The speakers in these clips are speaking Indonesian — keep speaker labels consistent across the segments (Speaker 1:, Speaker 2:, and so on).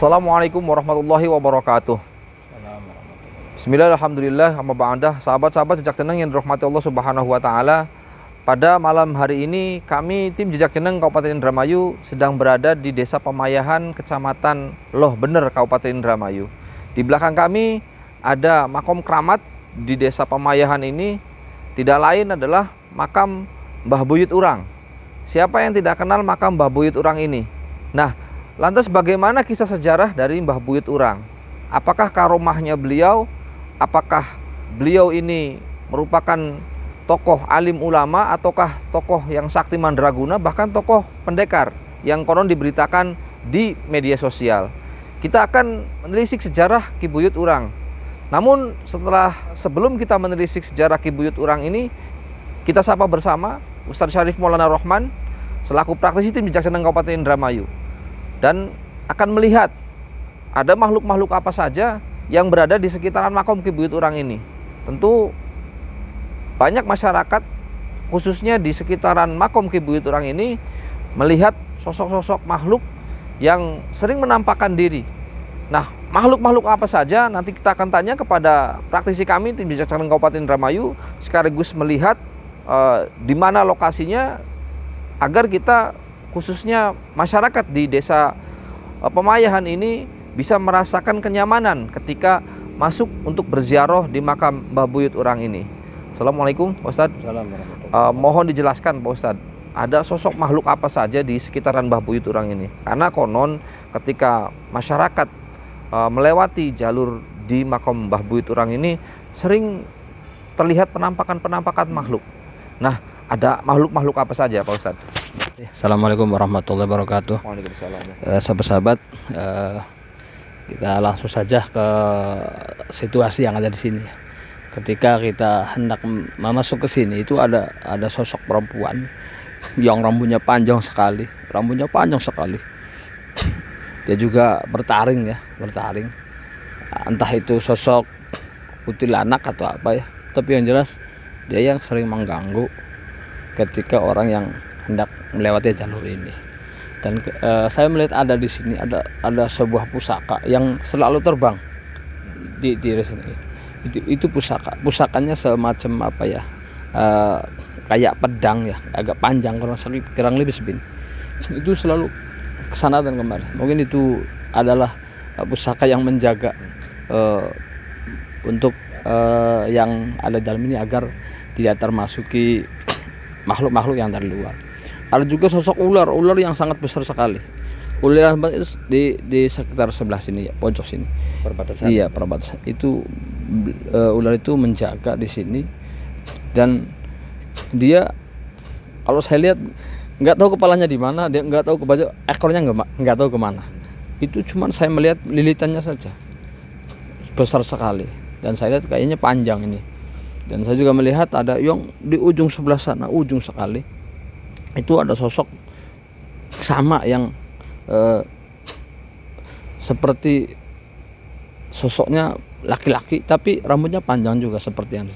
Speaker 1: Assalamualaikum warahmatullahi wabarakatuh. Bismillah, alhamdulillah, amma ba'dah. Sahabat-sahabat Jejak Ceneng yang dirahmati Allah Subhanahu wa taala. Pada malam hari ini kami tim Jejak Ceneng Kabupaten Indramayu sedang berada di Desa Pemayahan, Kecamatan Loh Bener, Kabupaten Indramayu. Di belakang kami ada makom keramat di Desa Pemayahan ini, tidak lain adalah makam Mbah Buyut Urang. Siapa yang tidak kenal makam Mbah Buyut Urang ini? Nah, lantas bagaimana kisah sejarah dari Mbah Buyut Urang? Apakah karomahnya beliau? Apakah beliau ini merupakan tokoh alim ulama ataukah tokoh yang sakti mandraguna, bahkan tokoh pendekar yang konon diberitakan di media sosial? Kita akan menelisik sejarah Ki Buyut Urang. Namun sebelum kita menelisik sejarah Ki Buyut Urang ini, kita sapa bersama Ustadz Syarif Maulana Rohman selaku praktisi tim Jejak Ceneng Kabupaten Indramayu, dan akan melihat ada makhluk-makhluk apa saja yang berada di sekitaran makom Ki Buyut Urang ini. Tentu banyak masyarakat khususnya di sekitaran makom Ki Buyut Urang ini melihat sosok-sosok makhluk yang sering menampakkan diri. Nah, makhluk-makhluk apa saja nanti kita akan tanya kepada praktisi kami tim Jejak Ceneng Kabupaten Indramayu, sekaligus melihat di mana lokasinya agar kita khususnya masyarakat di Desa Pemayahan ini bisa merasakan kenyamanan ketika masuk untuk berziarah di makam Mbah Buyut Urang ini. Assalamualaikum Pak Ustadz. Mohon dijelaskan Pak Ustadz, ada sosok makhluk apa saja di sekitaran Mbah Buyut Urang ini? Karena konon ketika masyarakat melewati jalur di makam Mbah Buyut Urang ini sering terlihat penampakan-penampakan makhluk. Nah, ada makhluk-makhluk apa saja Pak Ustadz?
Speaker 2: Assalamualaikum warahmatullahi wabarakatuh. Sahabat-sahabat, kita langsung saja ke situasi yang ada di sini. Ketika kita hendak masuk ke sini, itu ada sosok perempuan yang rambutnya panjang sekali, Dia juga bertaring. Entah itu sosok kuntilanak atau apa ya, tapi yang jelas dia yang sering mengganggu ketika orang yang hendak melewati jalur ini. Dan saya melihat ada di sini ada sebuah pusaka yang selalu terbang di sini. Itu pusakanya semacam apa ya, kayak pedang ya, agak panjang, kurang lebih sebin. Itu selalu kesana dan kemari. Mungkin itu adalah pusaka yang menjaga untuk yang ada dalam ini agar tidak termasuki makhluk-makhluk yang dari luar. Ada juga sosok ular yang sangat besar sekali. Ular di sekitar sebelah sini ya, pojok sini. Perbatasan. Iya, perbatasan. Itu ular itu menjaga di sini, dan dia kalau saya lihat nggak tahu kepalanya di mana, dia nggak tahu ekornya nggak tahu kemana. Itu cuman saya melihat lilitannya saja besar sekali, dan saya lihat kayaknya panjang ini. Dan saya juga melihat ada yang di ujung sebelah sana, ujung sekali, itu ada sosok sama yang seperti sosoknya laki-laki tapi rambutnya panjang juga seperti yang.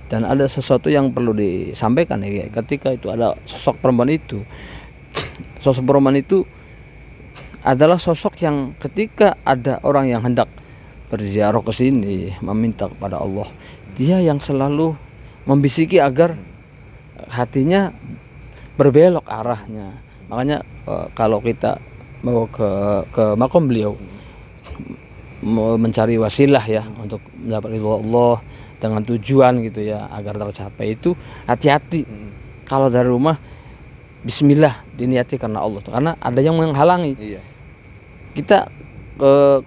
Speaker 2: Dan ada sesuatu yang perlu disampaikan ya, ketika itu ada sosok perempuan itu. Sosok perempuan itu adalah sosok yang ketika ada orang yang hendak berziarah ke sini meminta kepada Allah, dia yang selalu membisiki agar hatinya berbelok arahnya. Makanya kalau kita mau ke makom beliau, mau mencari wasilah ya untuk mendapat ridho Allah dengan tujuan gitu ya agar tercapai, itu hati-hati. Kalau dari rumah bismillah diniati karena Allah, karena ada yang menghalangi. Kita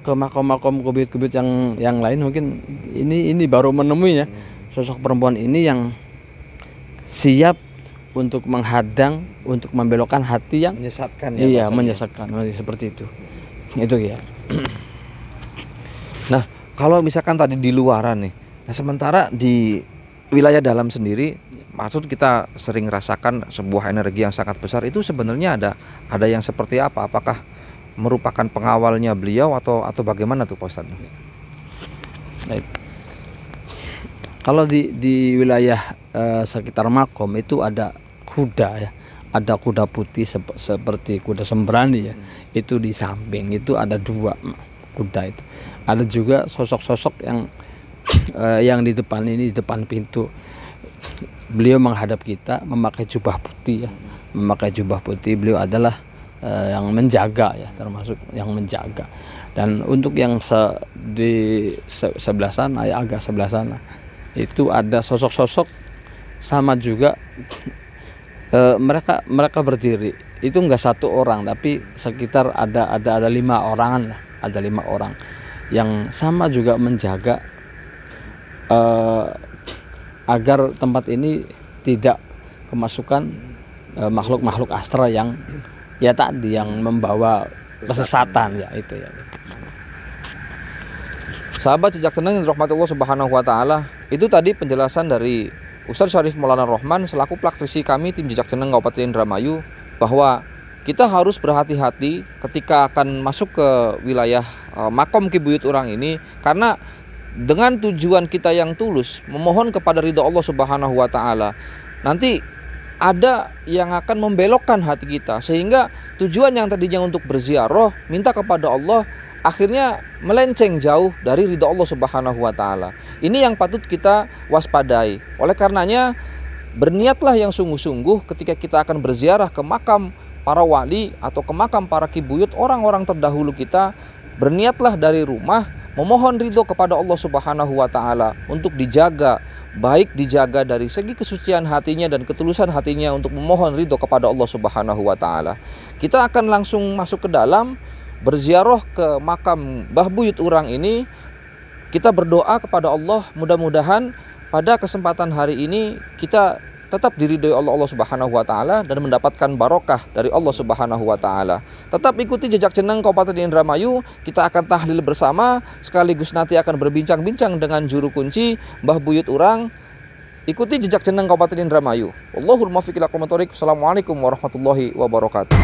Speaker 2: ke makom-makom kubit-kubit yang lain, mungkin ini baru menemuinya sosok perempuan ini yang siap untuk menghadang, untuk membelokkan hati yang
Speaker 1: menyesatkan ya.
Speaker 2: Iya, menyesatkan seperti itu ya.
Speaker 1: Nah, kalau misalkan tadi di luaran nih, nah sementara di wilayah dalam sendiri, maksud kita sering rasakan sebuah energi yang sangat besar. Itu sebenarnya ada yang seperti apa? Apakah merupakan pengawalnya beliau atau bagaimana tuh Pak Ustadz?
Speaker 2: Baik. Kalau di wilayah sekitar makom itu ada kuda ya, ada kuda putih seperti kuda sembrani ya. Itu di samping itu ada 2 kuda itu. Ada juga sosok-sosok yang di depan ini, di depan pintu. Beliau menghadap kita memakai jubah putih ya. Memakai jubah putih, beliau adalah yang menjaga ya, termasuk yang menjaga. Dan untuk yang di sebelah sana ya, agak sebelah sana itu ada sosok-sosok sama juga. Mereka berdiri itu enggak 1 orang, tapi sekitar ada 5 orangan lah, ada 5 orang yang sama juga menjaga agar tempat ini tidak kemasukan makhluk-makhluk astral yang ya tadi yang membawa kesesatan ya itu ya.
Speaker 1: Sahabat jejak tenang yang dirahmati Allah Subhanahu wa taala, itu tadi penjelasan dari Ustaz Syarif Maulana Rohman selaku praktisi kami tim jejak tenang Kabupaten Indramayu, bahwa kita harus berhati-hati ketika akan masuk ke wilayah makom Kibuyut Urang ini, karena dengan tujuan kita yang tulus memohon kepada ridha Allah Subhanahu wa taala, nanti ada yang akan membelokkan hati kita, sehingga tujuan yang tadinya untuk berziarah minta kepada Allah akhirnya melenceng jauh dari ridha Allah Subhanahu wa taala. Ini yang patut kita waspadai. Oleh karenanya, berniatlah yang sungguh-sungguh ketika kita akan berziarah ke makam para wali atau ke makam para kibuyut orang-orang terdahulu kita. Berniatlah dari rumah memohon ridho kepada Allah Subhanahu wa taala untuk dijaga, baik dijaga dari segi kesucian hatinya dan ketulusan hatinya untuk memohon ridho kepada Allah Subhanahu wa taala. Kita akan langsung masuk ke dalam berziarah ke makam Mbah Buyut Urang ini. Kita berdoa kepada Allah, mudah-mudahan pada kesempatan hari ini kita tetap diridhoi Allah Subhanahu wa taala dan mendapatkan barokah dari Allah Subhanahu wa taala. Tetap ikuti jejak jeneng Kabupaten Indramayu, kita akan tahlil bersama sekaligus nanti akan berbincang-bincang dengan juru kunci Mbah Buyut Urang. Ikuti jejak jeneng Kabupaten Indramayu. Wallahul muwaffiq ila aqwamit thoriq. Assalamualaikum warahmatullahi wabarakatuh.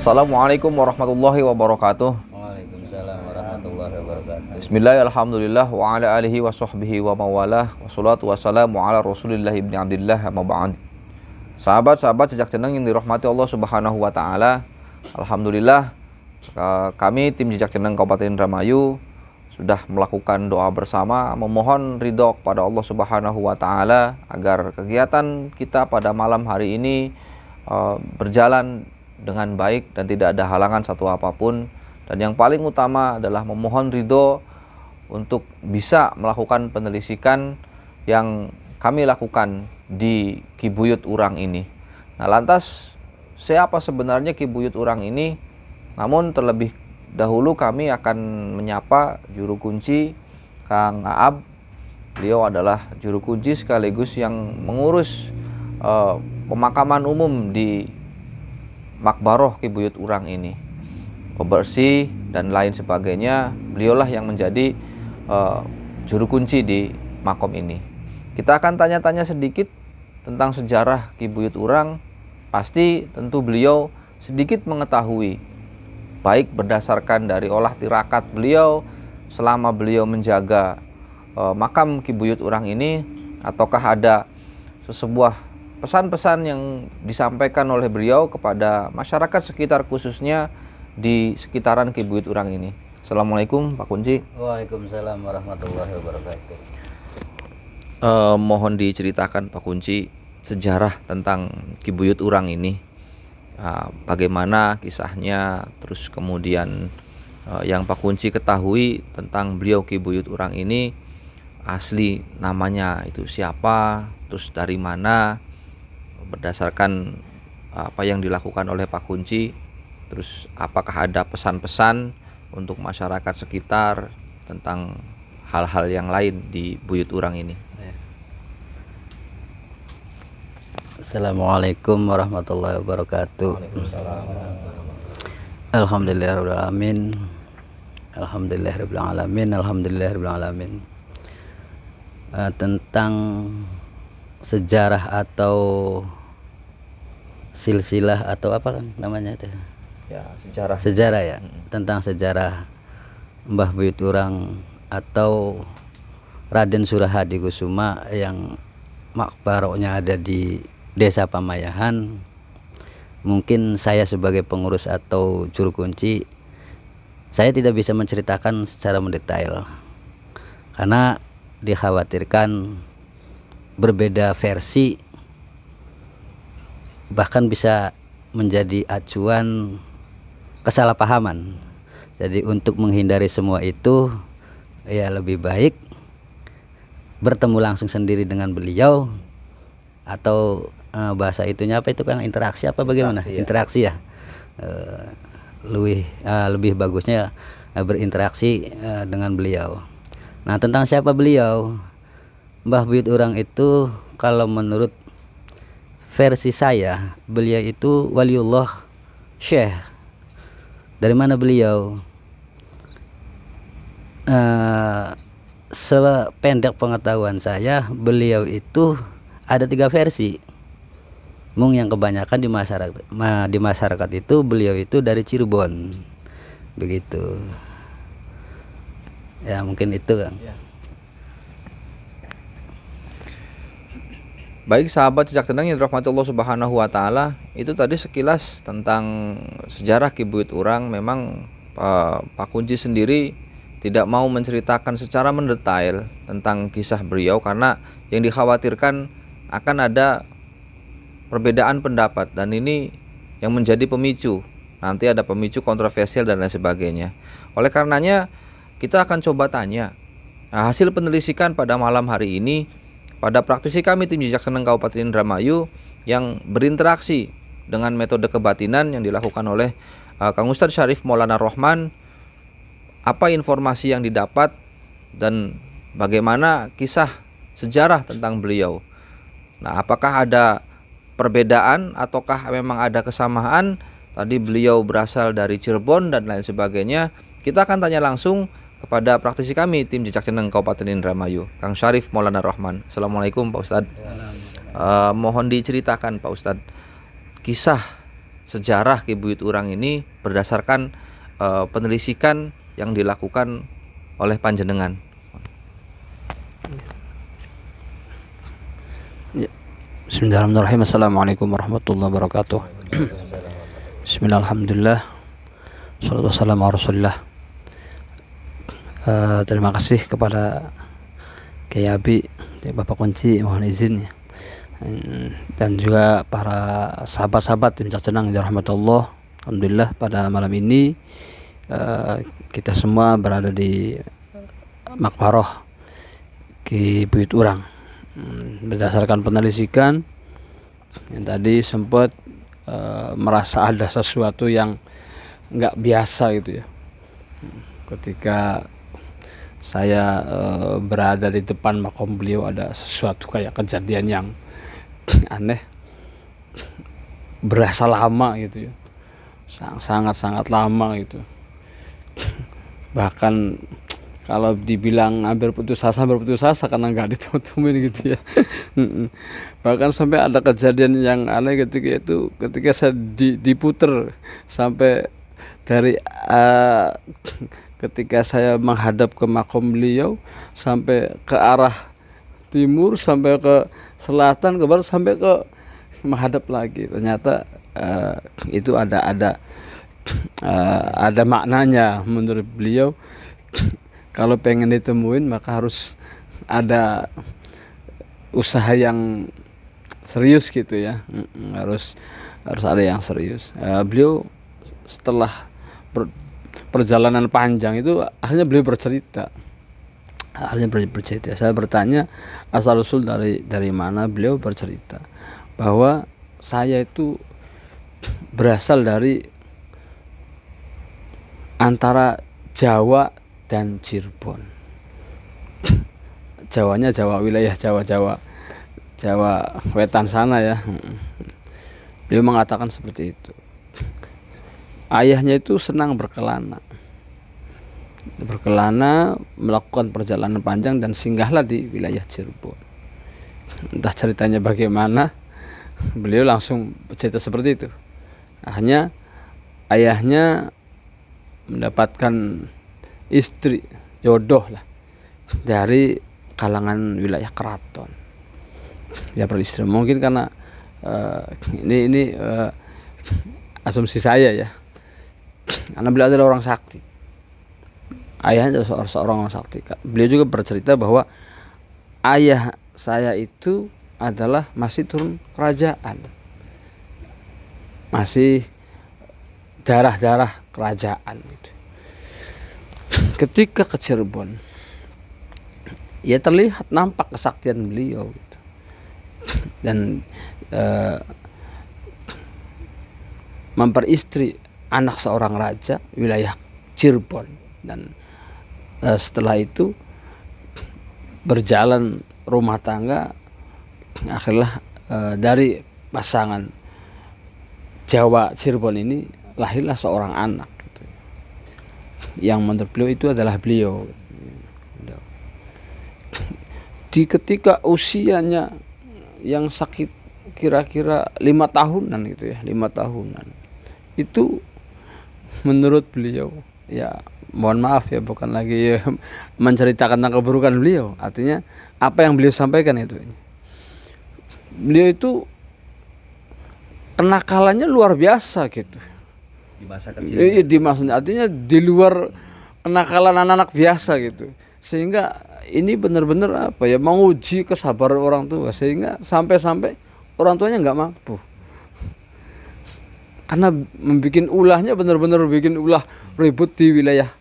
Speaker 1: Assalamualaikum warahmatullahi wabarakatuh.
Speaker 3: Waalaikumsalam warahmatullahi wabarakatuh.
Speaker 1: Bismillah, alhamdulillah, wa ala alihi wa sahbihi wa mawalah, wassalatu wassalamu ala rasulillah ibni abdillah, amma ba'd. Sahabat-sahabat sejak jeneng yang dirahmati Allah subhanahu wa ta'ala, alhamdulillah kami tim Jejak Jeneng Kabupaten Indramayu sudah melakukan doa bersama memohon ridho kepada Allah subhanahu wa ta'ala agar kegiatan kita pada malam hari ini berjalan dengan baik dan tidak ada halangan satu apapun, dan yang paling utama adalah memohon ridho untuk bisa melakukan penelitikan yang kami lakukan di Kibuyut Urang ini. Nah, lantas siapa sebenarnya Kibuyut Urang ini? Namun terlebih dahulu kami akan menyapa juru kunci Kang Aab. Beliau adalah juru kunci sekaligus yang mengurus pemakaman umum di Makbaroh Kibuyut Urang ini, pembersih dan lain sebagainya. Beliaulah yang menjadi juru kunci di makom ini. Kita akan tanya-tanya sedikit tentang sejarah Kibuyut Urang. Pasti tentu beliau sedikit mengetahui, baik berdasarkan dari olah tirakat beliau selama beliau menjaga makam Kibuyut Urang ini, ataukah ada sebuah pesan-pesan yang disampaikan oleh beliau kepada masyarakat sekitar, khususnya di sekitaran Kibuyut Urang ini. Assalamualaikum Pak Kunci.
Speaker 3: Waalaikumsalam warahmatullahi wabarakatuh.
Speaker 1: Mohon diceritakan Pak Kunci sejarah tentang Kibuyut Urang ini. Bagaimana kisahnya, terus kemudian yang Pak Kunci ketahui tentang beliau Kibuyut Urang ini, asli namanya itu siapa, terus dari mana, berdasarkan apa yang dilakukan oleh Pak Kunci, terus apakah ada pesan-pesan untuk masyarakat sekitar tentang hal-hal yang lain di Buyut Urang ini.
Speaker 3: Assalamualaikum warahmatullahi wabarakatuh. Alhamdulillahirrahmanirrahim. Alhamdulillahirrahmanirrahim. Tentang sejarah atau silsilah atau apa kan namanya itu?
Speaker 1: Ya, sejarah.
Speaker 3: Sejarah ya. Tentang sejarah Mbah Buyut Urang atau Raden Surahadi Kusuma yang makbaroknya ada di Desa Pamayahan. Mungkin saya sebagai pengurus atau juru kunci, saya tidak bisa menceritakan secara mendetail karena dikhawatirkan berbeda versi bahkan bisa menjadi acuan kesalahpahaman. Jadi untuk menghindari semua itu, ya lebih baik bertemu langsung sendiri dengan beliau, atau bahasa itunya apa itu kan, interaksi apa bagaimana? Interaksi ya. Lebih bagusnya berinteraksi dengan beliau. Nah, tentang siapa beliau, Mbah Buyut Urang itu, kalau menurut versi saya, beliau itu waliullah syekh. Dari mana beliau? Sependek pengetahuan saya, beliau itu ada 3 versi. Yang kebanyakan di masyarakat itu beliau itu dari Cirebon, begitu. Ya mungkin itu kan.
Speaker 1: Ya. Baik sahabat Jejak Jeneng yang dirahmati Allah subhanahu wa ta'ala, itu tadi sekilas tentang sejarah Kibuyut Urang. Memang Pak Kunci sendiri tidak mau menceritakan secara mendetail tentang kisah beliau karena yang dikhawatirkan akan ada perbedaan pendapat, dan ini yang menjadi pemicu. Nanti ada pemicu kontroversial dan lain sebagainya. Oleh karenanya kita akan coba tanya hasil penelitikan pada malam hari ini pada praktisi kami tim Jejak Jeneng Kabupaten Indramayu yang berinteraksi dengan metode kebatinan yang dilakukan oleh Kang Ustadz Syarif Maulana Rohman. Apa informasi yang didapat dan bagaimana kisah sejarah tentang beliau. Nah, apakah ada perbedaan ataukah memang ada kesamaan? Tadi beliau berasal dari Cirebon dan lain sebagainya. Kita akan tanya langsung kepada praktisi kami tim Jejak Jeneng Kabupaten Indramayu, Kang Syarif Maulana Rohman. Assalamualaikum Pak Ustadz. Mohon diceritakan Pak Ustadz kisah sejarah Ki Buyut Urang ini berdasarkan penelitikan yang dilakukan oleh panjenengan.
Speaker 2: Bismillahirrahmanirrahim. Assalamualaikum warahmatullahi wabarakatuh. Bismillahirrahmanirrahim. Salatu wassalamu ala Rasulillah. Terima kasih kepada Kiai Abi, Bapak Kunci, mohon izin ya. Dan juga para sahabat-sahabat tim Cakcenang yang dirahmati Allah. Alhamdulillah pada malam ini kita semua berada di Maqbarah Ki Buyut Urang. Berdasarkan penelitian yang tadi sempat merasa ada sesuatu yang nggak biasa gitu ya. Ketika saya berada di depan makom beliau, ada sesuatu kayak kejadian yang aneh, berasa lama gitu ya, sangat lama gitu. Bahkan kalau dibilang hampir putus asa karena nggak ditemuin gitu ya. Bahkan sampai ada kejadian yang aneh ketika saya diputer sampai dari ketika saya menghadap ke makom beliau sampai ke arah timur, sampai ke selatan, ke barat, sampai ke menghadap lagi. Ternyata itu ada maknanya menurut beliau. Kalau pengen ditemuin maka harus ada usaha yang serius gitu ya. Harus ada yang serius. Beliau setelah perjalanan panjang itu akhirnya beliau bercerita. Saya bertanya asal usul dari mana, beliau bercerita bahwa saya itu berasal dari antara Jawa dan Cirebon. Jawanya Jawa, wilayah Jawa Wetan sana ya. Beliau mengatakan seperti itu. Ayahnya itu senang berkelana, melakukan perjalanan panjang dan singgahlah di wilayah Cirebon. Entah ceritanya bagaimana, beliau langsung bercerita seperti itu. Akhirnya ayahnya mendapatkan istri, jodoh lah, dari kalangan wilayah keraton. Dia beristri, mungkin karena ini asumsi saya ya, karena beliau adalah orang sakti. Ayahnya adalah seorang orang sakti. Beliau juga bercerita bahwa ayah saya itu adalah masih turun kerajaan, masih darah kerajaan gitu. Ketika ke Cirebon, ya terlihat nampak kesaktian beliau gitu. Dan memperistri anak seorang raja wilayah Cirebon. Dan setelah itu berjalan rumah tangga, akhirnya dari pasangan Jawa Cirebon ini lahirlah seorang anak gitu. Yang menurut beliau itu adalah beliau. Di ketika usianya yang sakit kira-kira 5 tahunan gitu ya, 5 tahunan itu menurut beliau, ya mohon maaf ya, bukan lagi menceritakan tentang keburukan beliau, artinya apa yang beliau sampaikan itu, beliau itu kenakalannya luar biasa gitu
Speaker 1: Di masa kecil.
Speaker 2: di masa, artinya di luar kenakalan anak-anak biasa gitu, sehingga ini benar-benar apa ya, menguji kesabaran orang tua, sehingga sampai orang tuanya nggak mampu karena membuat ulahnya, benar-benar bikin ulah ribut di wilayah.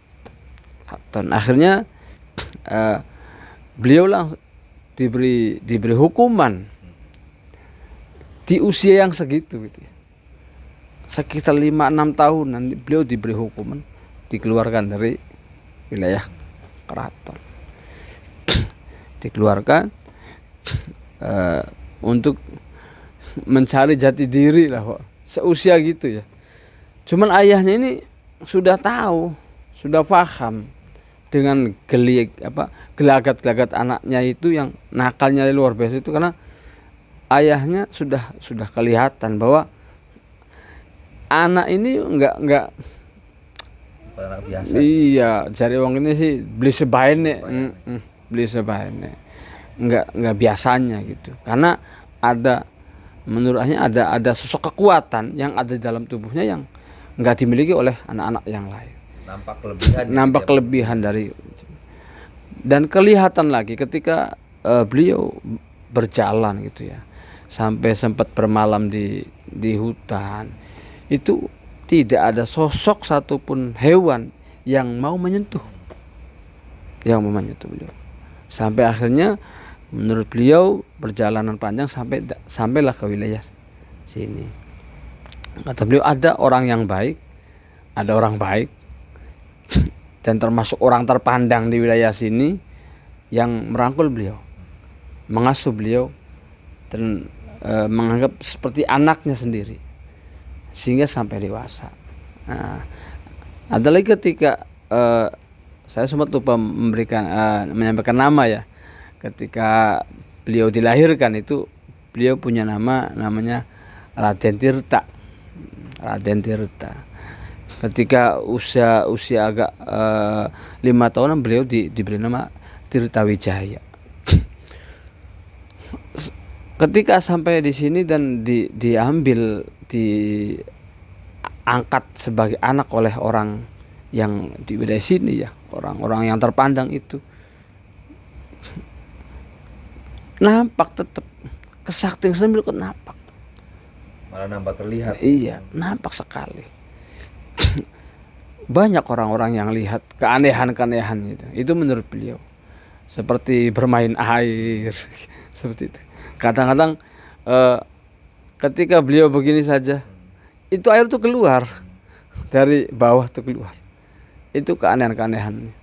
Speaker 2: Dan akhirnya beliau langsung diberi hukuman di usia yang segitu gitu ya. Sekitar 5-6 tahunan beliau diberi hukuman, dikeluarkan dari wilayah keraton. Dikeluarkan untuk mencari jati diri lah kok, seusia gitu ya. Cuman ayahnya ini sudah tahu, sudah paham dengan gelagat-gelagat anaknya itu yang nakalnya luar biasa itu, karena ayahnya sudah kelihatan bahwa anak ini enggak
Speaker 1: Anak biasa.
Speaker 2: iya cari uang ini sih beli sebaiknya beli sebaiknya enggak biasanya gitu, karena ada menurutnya ada sosok kekuatan yang ada di dalam tubuhnya yang enggak dimiliki oleh anak-anak yang lain, nampak kelebihan dari, dan kelihatan lagi ketika beliau berjalan gitu ya, sampai sempat bermalam di hutan, itu tidak ada sosok satupun hewan yang mau menyentuh beliau. Sampai akhirnya menurut beliau perjalanan panjang sampailah ke wilayah sini. Kata beliau ada orang yang baik, ada orang baik, dan termasuk orang terpandang di wilayah sini yang merangkul beliau, mengasuh beliau, dan menganggap seperti anaknya sendiri sehingga sampai dewasa. Nah, ada lagi ketika saya sempat lupa menyampaikan nama ya. Ketika beliau dilahirkan itu beliau punya namanya Raden Tirta. Ketika usia agak 5 tahunan beliau diberi nama Tirta Wijaya. Ketika sampai di sini dan diangkat sebagai anak oleh orang yang di wilayah sini ya, orang-orang yang terpandang itu, nampak tetap kesaktian sambil nampak.
Speaker 1: Malah nampak terlihat.
Speaker 2: Iya, nampak sekali. Banyak orang-orang yang lihat keanehan-keanehan itu menurut beliau seperti bermain air seperti itu. Kadang-kadang ketika beliau begini saja, itu air tuh keluar dari bawah tuh keluar. Itu keanehan-keanehan.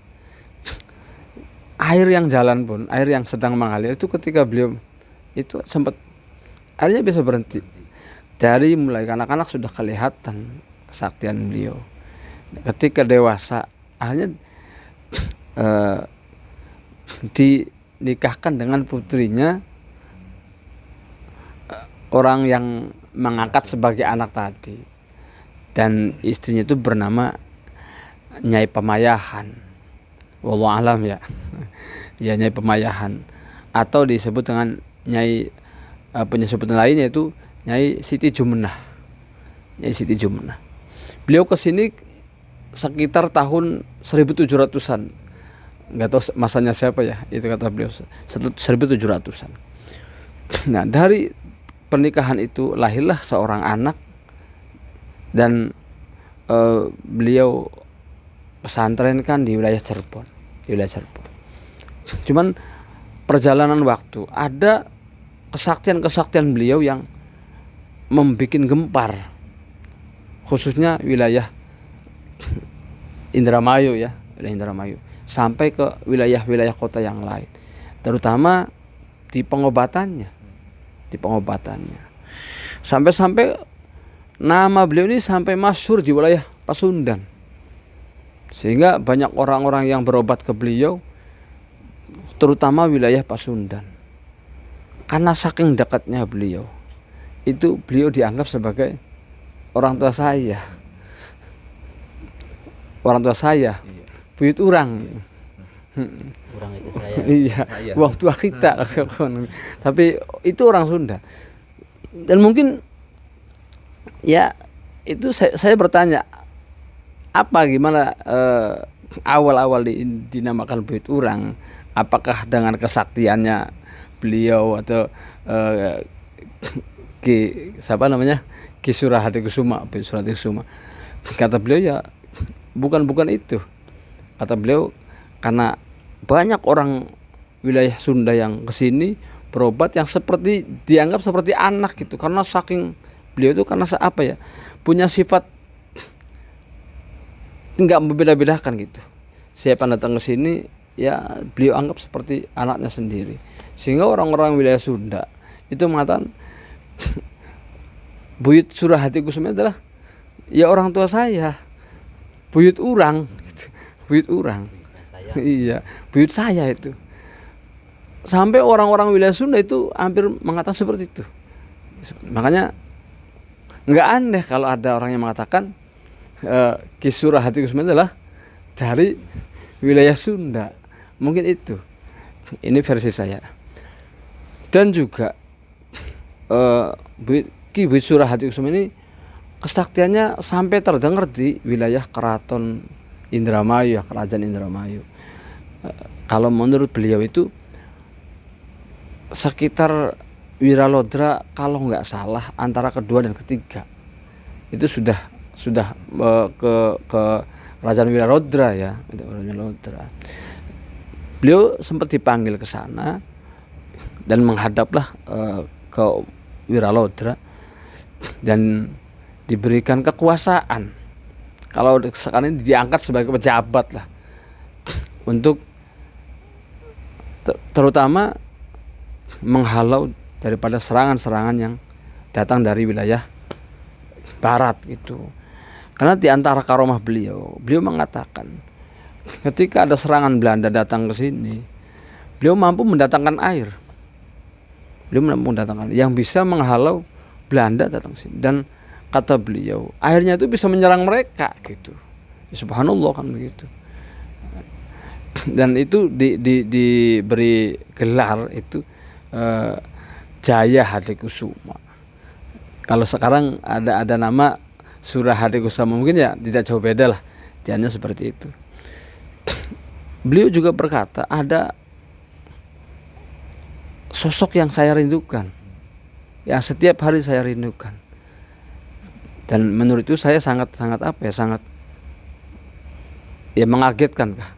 Speaker 2: Air yang jalan pun, air yang sedang mengalir itu ketika beliau itu sempat airnya bisa berhenti. Dari mulai anak-anak sudah kelihatan kesaktian beliau. Ketika dewasa, akhirnya dinikahkan dengan putrinya orang yang mengangkat sebagai anak tadi, dan istrinya itu bernama Nyai Pemayahan, wallahu alam ya, ya Nyai Pemayahan, atau disebut dengan Nyai penyebutan lainnya itu Nyai Siti Jumenah. Nyai Siti Jumenah. Beliau kesini sekitar tahun 1700-an, nggak tahu masanya siapa ya, itu kata beliau 1700-an. Nah dari pernikahan itu lahirlah seorang anak, dan beliau pesantrenkan di wilayah Cirebon. Cuman perjalanan waktu ada kesaktian beliau yang membuat gempar, khususnya wilayah Indramayu ya, sampai ke wilayah-wilayah kota yang lain, terutama di pengobatannya. Sampai nama beliau ini sampai masyhur di wilayah Pasundan, sehingga banyak orang-orang yang berobat ke beliau, terutama wilayah Pasundan, karena saking dekatnya beliau. Itu beliau dianggap sebagai orang tua saya, buyut urang.
Speaker 3: Kurang itu saya.
Speaker 2: Iya, uang tua kita. Tapi itu orang Sunda. Dan mungkin ya itu saya bertanya, gimana awal-awal dinamakan buyut urang? Apakah dengan kesaktiannya beliau atau siapa namanya? Ki Surahadi Kusuma, Buyut Surahadi Kusuma. Kata beliau ya bukan itu. Kata beliau karena banyak orang wilayah Sunda yang kesini berobat yang seperti dianggap seperti anak gitu, karena saking beliau itu karena punya sifat nggak membeda-bedakan gitu. Siapa datang ke sini ya beliau anggap seperti anaknya sendiri, sehingga orang-orang wilayah Sunda itu mengatakan Buyut Surahadi Kusuma adalah ya orang tua saya, buyut urang gitu. Buyut urang. Iya, buyut saya itu. Sampai orang-orang wilayah Sunda itu hampir mengatakan seperti itu. Makanya Nggak aneh kalau ada orang yang mengatakan Ki Surah Hati Kusuma adalah dari wilayah Sunda. Mungkin itu. Ini versi saya. Dan juga Ki Buyut Surah Hati Kusuma ini kesaktiannya sampai terdengar di wilayah Keraton Indramayu, Kerajaan Indramayu. Kalau menurut beliau itu sekitar Wiralodra kalau nggak salah antara kedua dan ketiga itu sudah ke Kerajaan Wiralodra ya, Wiralodra. Beliau sempat dipanggil ke sana dan menghadaplah ke Wiralodra dan diberikan kekuasaan. Kalau sekarang ini diangkat sebagai pejabat lah untuk terutama menghalau daripada serangan-serangan yang datang dari wilayah barat gitu. Karena di antara karomah beliau mengatakan ketika ada serangan Belanda datang ke sini, beliau mampu mendatangkan air. Beliau mampu mendatangkan yang bisa menghalau Belanda datang ke sini. Dan kata beliau, airnya itu bisa menyerang mereka gitu. Ya, subhanallah kan begitu. Dan itu diberi gelar itu Jaya Hati Kusuma. Kalau sekarang ada nama Surah Hati Kusuma mungkin ya tidak jauh beda lah. Dianya seperti itu. Beliau juga berkata ada sosok yang saya rindukan, yang setiap hari saya rindukan. Dan menurut itu saya sangat sangat ya mengagetkan kah.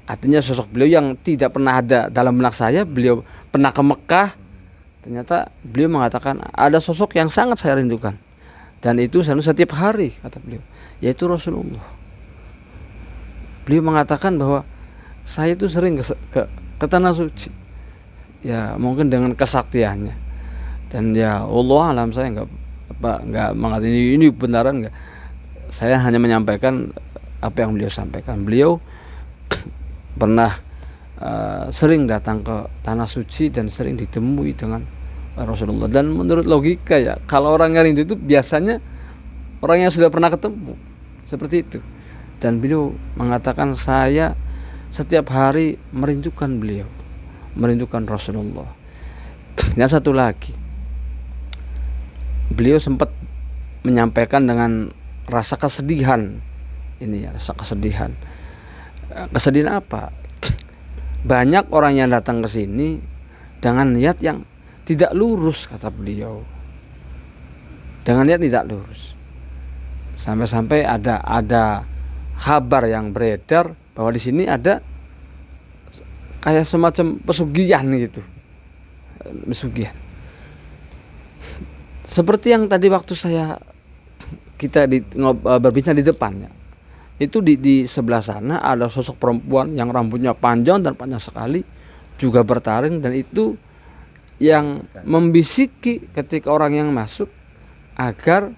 Speaker 2: Artinya sosok beliau yang tidak pernah ada dalam benak saya, beliau pernah ke Mekah, ternyata beliau mengatakan ada sosok yang sangat saya rindukan. Dan itu setiap hari kata beliau, yaitu Rasulullah. Beliau mengatakan bahwa saya itu sering ke tanah suci. Ya mungkin dengan kesaktiannya. Dan ya Allah alam saya enggak mengatakan ini benaran enggak. Saya hanya menyampaikan apa yang beliau sampaikan. Beliau pernah sering datang ke tanah suci dan sering ditemui dengan Rasulullah. Dan menurut logika ya, kalau orang yang rindu itu biasanya orang yang sudah pernah ketemu, seperti itu. Dan beliau mengatakan saya setiap hari merindukan beliau, merindukan Rasulullah. Dan satu lagi, beliau sempat menyampaikan dengan rasa kesedihan. Ini ya, rasa kesedihan. Kesedihan apa? Banyak orang yang datang ke sini dengan niat yang tidak lurus kata beliau. Dengan niat tidak lurus. Sampai-sampai ada kabar yang beredar bahwa di sini ada kayak semacam pesugihan gitu. Pesugihan. Seperti yang tadi waktu kita berbincang di depannya. Itu di sebelah sana ada sosok perempuan yang rambutnya panjang dan panjang sekali, juga bertaring, dan itu yang membisiki ketika orang yang masuk agar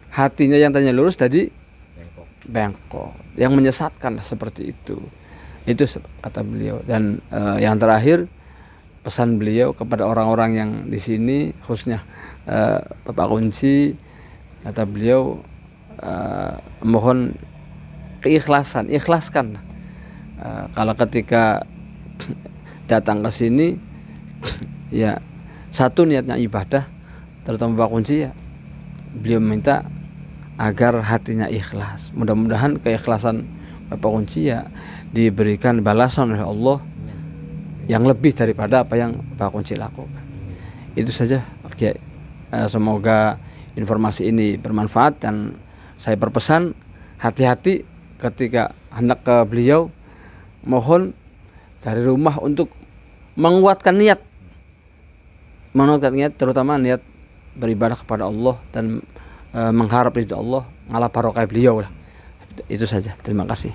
Speaker 2: hatinya yang tanya lurus tadi bengkok, yang menyesatkan seperti itu kata beliau. Dan yang terakhir pesan beliau kepada orang-orang yang di sini khususnya Bapak Kunci, kata beliau mohon ikhlaskan kalau ketika datang ke sini ya satu niatnya ibadah, terutama Pak Kunci ya beliau minta agar hatinya ikhlas. Mudah-mudahan keikhlasan Bapak Kunci ya diberikan balasan oleh Allah yang lebih daripada apa yang Pak Kunci lakukan. Itu saja. Oke. Semoga informasi ini bermanfaat, dan saya berpesan hati-hati ketika hendak ke beliau, mohon dari rumah untuk menguatkan niat, terutama niat beribadah kepada Allah dan mengharap ridho Allah, ngalah barokah beliau lah. Itu saja. Terima kasih.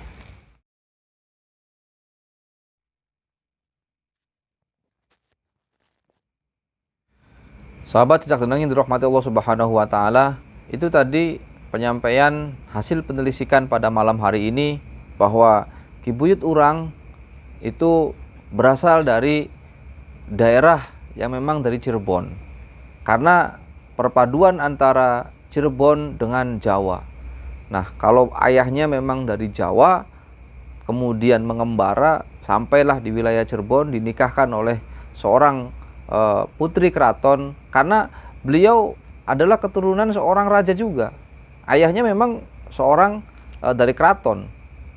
Speaker 1: Sahabat Cicak Tenang yang dirahmati Allah Subhanahu wa taala, itu tadi penyampaian hasil penelusuran pada malam hari ini bahwa Ki Buyut Urang itu berasal dari daerah yang memang dari Cirebon. Karena perpaduan antara Cirebon dengan Jawa. Nah, kalau ayahnya memang dari Jawa, kemudian mengembara sampailah di wilayah Cirebon, dinikahkan oleh seorang putri keraton, karena beliau adalah keturunan seorang raja juga. Ayahnya memang seorang dari keraton.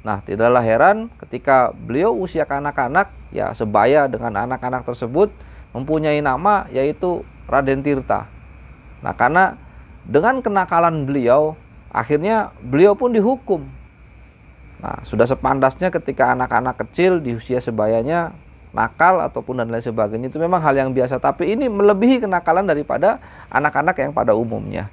Speaker 1: Nah, tidaklah heran ketika beliau usia kanak-kanak, ya sebaya dengan anak-anak tersebut, mempunyai nama yaitu Raden Tirta. Nah, karena dengan kenakalan beliau, akhirnya beliau pun dihukum. Nah, sudah sepantasnya ketika anak-anak kecil di usia sebayanya nakal ataupun dan lain sebagainya, itu memang hal yang biasa. Tapi ini melebihi kenakalan daripada anak-anak yang pada umumnya.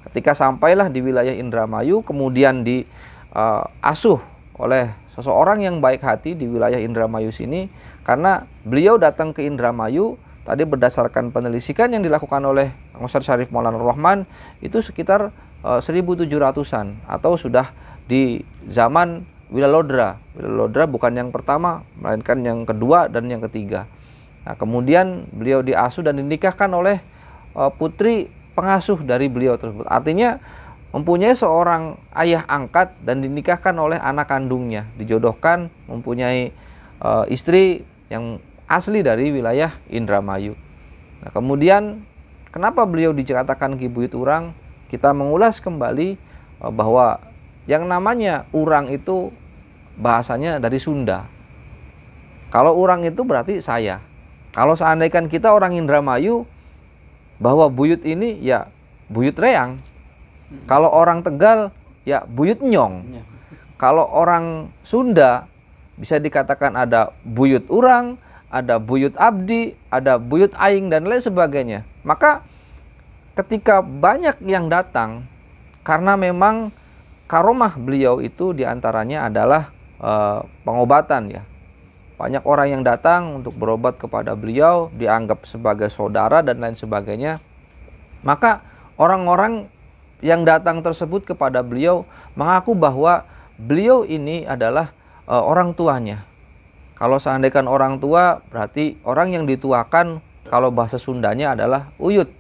Speaker 1: Ketika sampailah di wilayah Indramayu, kemudian diasuh oleh seseorang yang baik hati di wilayah Indramayu sini, karena beliau datang ke Indramayu tadi berdasarkan penelusuran yang dilakukan oleh Ustadz Syarif Maulana Rahman, itu sekitar 1700-an, atau sudah di zaman Wilalodra. Wilalodra bukan yang pertama, melainkan yang kedua dan yang ketiga. Nah, kemudian beliau diasuh dan dinikahkan oleh putri pengasuh dari beliau tersebut. Artinya mempunyai seorang ayah angkat dan dinikahkan oleh anak kandungnya, dijodohkan mempunyai istri yang asli dari wilayah Indramayu. Nah, kemudian kenapa beliau dikatakan Ki Buyut Urang? Kita mengulas kembali bahwa yang namanya urang itu bahasanya dari Sunda. Kalau urang itu berarti saya. Kalau seandainya kita orang Indramayu, bahwa buyut ini ya buyut reang. Kalau orang Tegal ya buyut nyong. Kalau orang Sunda bisa dikatakan ada buyut urang, ada buyut abdi, ada buyut aing dan lain sebagainya. Maka ketika banyak yang datang, karena memang karomah beliau itu diantaranya adalah pengobatan ya. Banyak orang yang datang untuk berobat kepada beliau, dianggap sebagai saudara dan lain sebagainya. Maka orang-orang yang datang tersebut kepada beliau mengaku bahwa beliau ini adalah orang tuanya. Kalau seandainya orang tua, berarti orang yang dituakan, kalau bahasa Sundanya adalah uyut.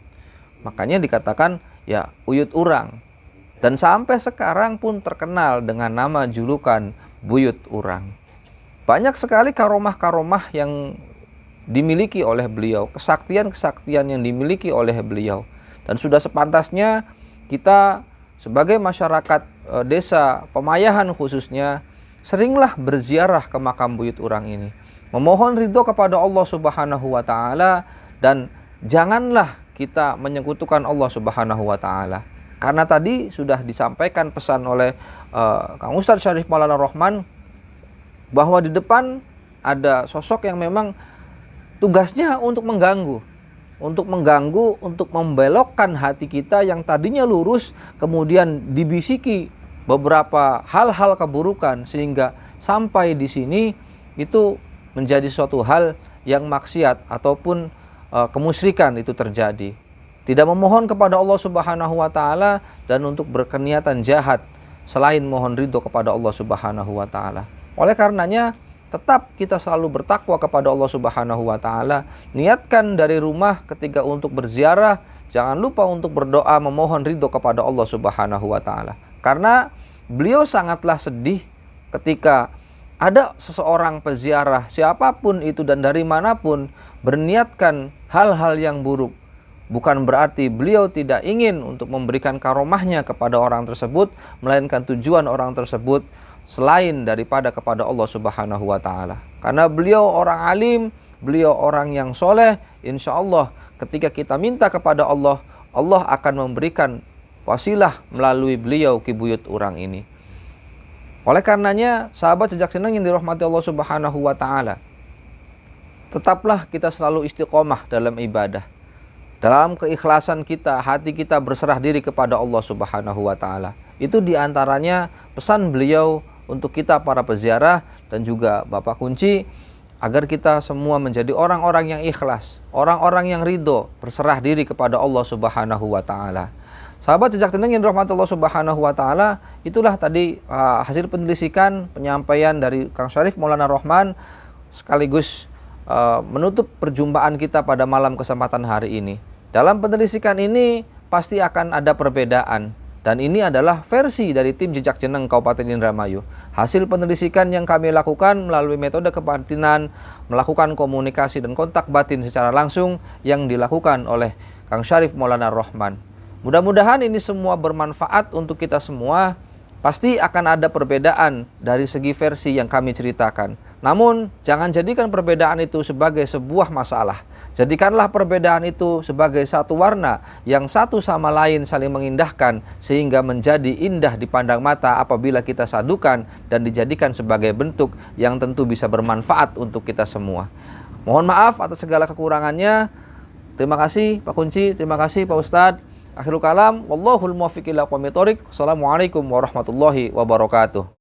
Speaker 1: Makanya dikatakan ya Uyut Urang. Dan sampai sekarang pun terkenal dengan nama julukan Buyut Urang. Banyak sekali karomah-karomah yang dimiliki oleh beliau, kesaktian-kesaktian yang dimiliki oleh beliau. Dan sudah sepantasnya kita sebagai masyarakat desa Pemayahan khususnya, seringlah berziarah ke makam Buyut Urang ini. Memohon ridho kepada Allah Subhanahu wa Ta'ala, dan janganlah kita menyekutukan Allah Subhanahu wa Ta'ala. Karena tadi sudah disampaikan pesan oleh Kang Ustadz Syarif Maulana Rahman, bahwa di depan ada sosok yang memang tugasnya untuk mengganggu, untuk membelokkan hati kita yang tadinya lurus, kemudian dibisiki beberapa hal-hal keburukan, sehingga sampai di sini itu menjadi suatu hal yang maksiat ataupun kemusyrikan itu terjadi. Tidak memohon kepada Allah Subhanahu wa Ta'ala dan untuk berkeniatan jahat selain mohon ridho kepada Allah Subhanahu wa Ta'ala. Oleh karenanya tetap kita selalu bertakwa kepada Allah Subhanahu wa Ta'ala. Niatkan dari rumah ketika untuk berziarah, jangan lupa untuk berdoa memohon ridho kepada Allah Subhanahu wa Ta'ala. Karena beliau sangatlah sedih ketika ada seseorang peziarah, siapapun itu dan dari manapun, berniatkan hal-hal yang buruk. Bukan berarti beliau tidak ingin untuk memberikan karomahnya kepada orang tersebut, melainkan tujuan orang tersebut selain daripada kepada Allah Subhanahu wa Ta'ala. Karena beliau orang alim, beliau orang yang soleh, insya Allah ketika kita minta kepada Allah, Allah akan memberikan wasilah melalui beliau Ki Buyut Urang ini. Oleh karenanya, sahabat sejak senang yang dirahmati Allah Subhanahu wa Ta'ala, tetaplah kita selalu istiqomah dalam ibadah. Dalam keikhlasan kita, hati kita berserah diri kepada Allah Subhanahu wa Ta'ala. Itu diantaranya pesan beliau untuk kita para peziarah dan juga Bapak Kunci, agar kita semua menjadi orang-orang yang ikhlas, orang-orang yang ridho, berserah diri kepada Allah Subhanahu wa Ta'ala. Sahabat jejak tenang yang dirahmati Allah Subhanahu wa Ta'ala, itulah tadi hasil penelusuran penyampaian dari Kang Syarif Maulana Rahman, sekaligus menutup perjumpaan kita pada malam kesempatan hari ini. Dalam penelusuran ini pasti akan ada perbedaan. Dan ini adalah versi dari tim Jejak Jeneng Kabupaten Indramayu. Hasil penelusuran yang kami lakukan melalui metode kebatinan, melakukan komunikasi dan kontak batin secara langsung yang dilakukan oleh Kang Syarif Maulana Rahman. Mudah-mudahan ini semua bermanfaat untuk kita semua. Pasti akan ada perbedaan dari segi versi yang kami ceritakan. Namun, jangan jadikan perbedaan itu sebagai sebuah masalah. Jadikanlah perbedaan itu sebagai satu warna yang satu sama lain saling mengindahkan sehingga menjadi indah dipandang mata apabila kita sadukan dan dijadikan sebagai bentuk yang tentu bisa bermanfaat untuk kita semua. Mohon maaf atas segala kekurangannya. Terima kasih Pak Kunci, terima kasih Pak Ustadz. Akhirul kalam, wallahul muwaffiq ila aqwamit thoriq. Assalamualaikum warahmatullahi wabarakatuh.